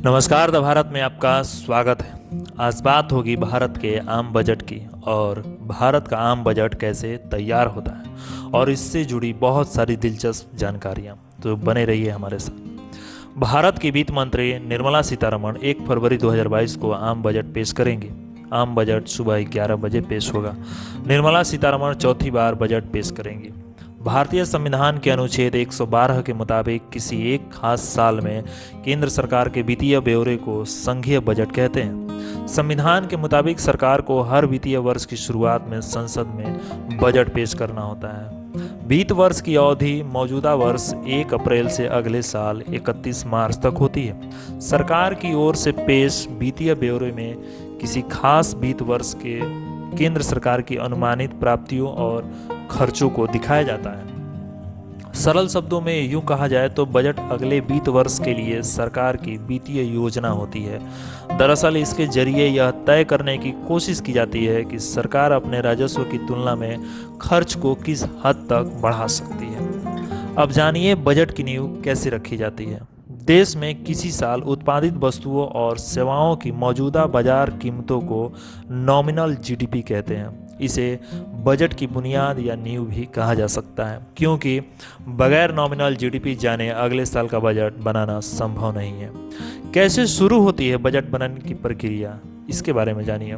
नमस्कार, द भारत में आपका स्वागत है। आज बात होगी भारत के आम बजट की और भारत का आम बजट कैसे तैयार होता है और इससे जुड़ी बहुत सारी दिलचस्प जानकारियां। तो बने रहिए हमारे साथ। भारत की वित्त मंत्री निर्मला सीतारमण 1 फरवरी 2022 को आम बजट पेश करेंगे। आम बजट सुबह 11 बजे पेश होगा। निर्मला सीतारमण चौथी बार बजट पेश करेंगी। भारतीय संविधान के अनुच्छेद 112 के मुताबिक किसी एक खास साल में केंद्र सरकार के वित्तीय ब्यौरे को संघीय बजट कहते हैं। संविधान के मुताबिक सरकार को हर वित्तीय वर्ष की शुरुआत में संसद में बजट पेश करना होता है। वित्त वर्ष की अवधि मौजूदा वर्ष 1 अप्रैल से अगले साल 31 मार्च तक होती है। सरकार की ओर से पेश वित्तीय ब्यौरे में किसी खास वित्त वर्ष के केंद्र सरकार की अनुमानित प्राप्तियों और खर्चों को दिखाया जाता है। सरल शब्दों में यूं कहा जाए तो बजट अगले वित्त वर्ष के लिए सरकार की वित्तीय योजना होती है। दरअसल इसके जरिए यह तय करने की कोशिश की जाती है कि सरकार अपने राजस्व की तुलना में खर्च को किस हद तक बढ़ा सकती है। अब जानिए बजट की नींव कैसे रखी जाती है। देश में किसी साल उत्पादित वस्तुओं और सेवाओं की मौजूदा बाजार कीमतों को नॉमिनल जीडीपी कहते हैं। इसे बजट की बुनियाद या नींव भी कहा जा सकता है, क्योंकि बगैर नॉमिनल जीडीपी जाने अगले साल का बजट बनाना संभव नहीं है। कैसे शुरू होती है बजट बनाने की प्रक्रिया, इसके बारे में जानिए।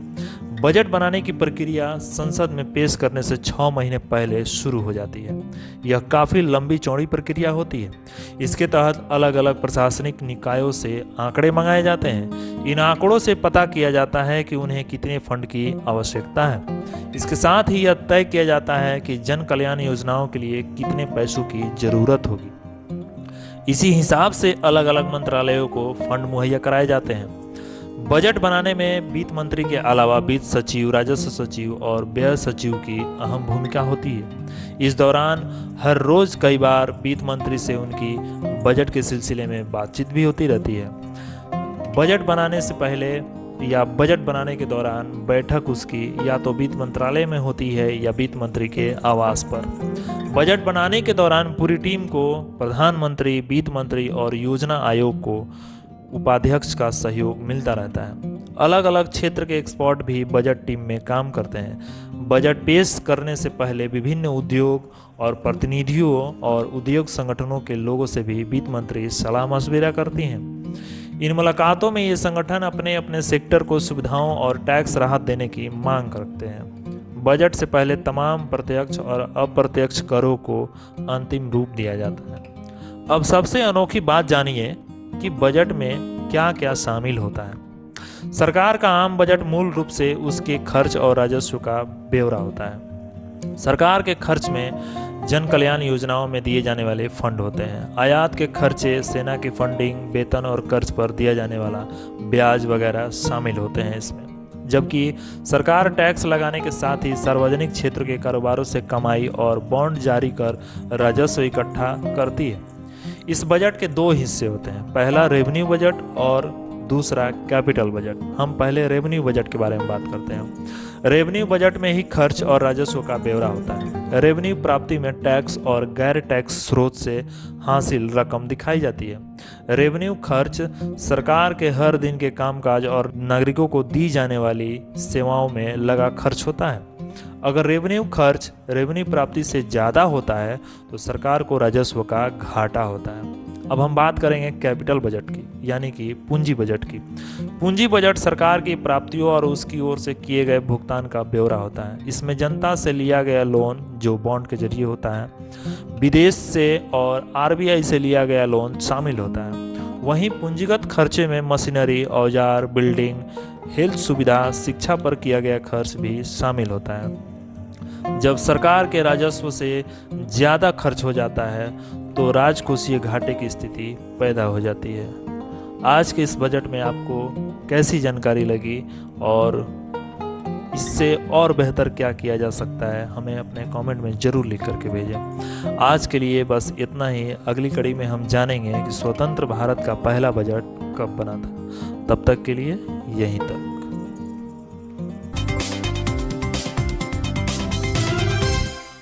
बजट बनाने की प्रक्रिया संसद में पेश करने से 6 महीने पहले शुरू हो जाती है। यह काफ़ी लंबी चौड़ी प्रक्रिया होती है। इसके तहत अलग अलग प्रशासनिक निकायों से आंकड़े मंगाए जाते हैं। इन आंकड़ों से पता किया जाता है कि उन्हें कितने फंड की आवश्यकता है। इसके साथ ही यह तय किया जाता है कि जन कल्याण योजनाओं के लिए कितने पैसों की जरूरत होगी। इसी हिसाब से अलग अलग मंत्रालयों को फंड मुहैया कराए जाते हैं। बजट बनाने में वित्त मंत्री के अलावा वित्त सचिव, राजस्व सचिव और व्यय सचिव की अहम भूमिका होती है। इस दौरान हर रोज कई बार वित्त मंत्री से उनकी बजट के सिलसिले में बातचीत भी होती रहती है। बजट बनाने से पहले या बजट बनाने के दौरान बैठक उसकी या तो वित्त मंत्रालय में होती है या वित्त मंत्री के आवास पर। बजट बनाने के दौरान पूरी टीम को प्रधानमंत्री, वित्त मंत्री और योजना आयोग को उपाध्यक्ष का सहयोग मिलता रहता है। अलग अलग क्षेत्र के एक्सपर्ट भी बजट टीम में काम करते हैं। बजट पेश करने से पहले विभिन्न उद्योग और प्रतिनिधियों और उद्योग संगठनों के लोगों से भी वित्त मंत्री सलाह मशविरा करती हैं। इन मुलाकातों में ये संगठन अपने अपने सेक्टर को सुविधाओं और टैक्स राहत देने की मांग करते हैं। बजट से पहले तमाम प्रत्यक्ष और अप्रत्यक्ष करों को अंतिम रूप दिया जाता है। अब सबसे अनोखी बात जानिए कि बजट में क्या क्या शामिल होता है। सरकार का आम बजट मूल रूप से उसके खर्च और राजस्व का ब्यौरा होता है। सरकार के खर्च में जन कल्याण योजनाओं में दिए जाने वाले फंड होते हैं। आयात के खर्चे, सेना की फंडिंग, वेतन और कर्ज पर दिया जाने वाला ब्याज वगैरह शामिल होते हैं इसमें। जबकि सरकार टैक्स लगाने के साथ ही सार्वजनिक क्षेत्र के कारोबारों से कमाई और बॉन्ड जारी कर राजस्व इकट्ठा करती है। इस बजट के 2 हिस्से होते हैं, पहला रेवेन्यू बजट और दूसरा कैपिटल बजट। हम पहले रेवेन्यू बजट के बारे में बात करते हैं। रेवेन्यू बजट में ही खर्च और राजस्व का ब्यौरा होता है। रेवेन्यू प्राप्ति में टैक्स और गैर टैक्स स्रोत से हासिल रकम दिखाई जाती है। रेवेन्यू खर्च सरकार के हर दिन के कामकाज और नागरिकों को दी जाने वाली सेवाओं में लगा खर्च होता है। अगर रेवेन्यू खर्च रेवेन्यू प्राप्ति से ज़्यादा होता है तो सरकार को राजस्व का घाटा होता है। अब हम बात करेंगे कैपिटल बजट की, यानी कि पूंजी बजट की। पूंजी बजट सरकार की प्राप्तियों और उसकी ओर से किए गए भुगतान का ब्यौरा होता है। इसमें जनता से लिया गया लोन, जो बॉन्ड के जरिए होता है, विदेश से और आरबीआई से लिया गया लोन शामिल होता है। वहीं पूंजीगत खर्चे में मशीनरी, औजार, बिल्डिंग, हेल्थ सुविधा, शिक्षा पर किया गया खर्च भी शामिल होता है। जब सरकार के राजस्व से ज़्यादा खर्च हो जाता है तो राजकोषीय घाटे की स्थिति पैदा हो जाती है। आज के इस बजट में आपको कैसी जानकारी लगी और इससे और बेहतर क्या किया जा सकता है, हमें अपने कमेंट में ज़रूर लिख करके भेजें। आज के लिए बस इतना ही। अगली कड़ी में हम जानेंगे कि स्वतंत्र भारत का पहला बजट कब बना था। तब तक के लिए यहीं तक।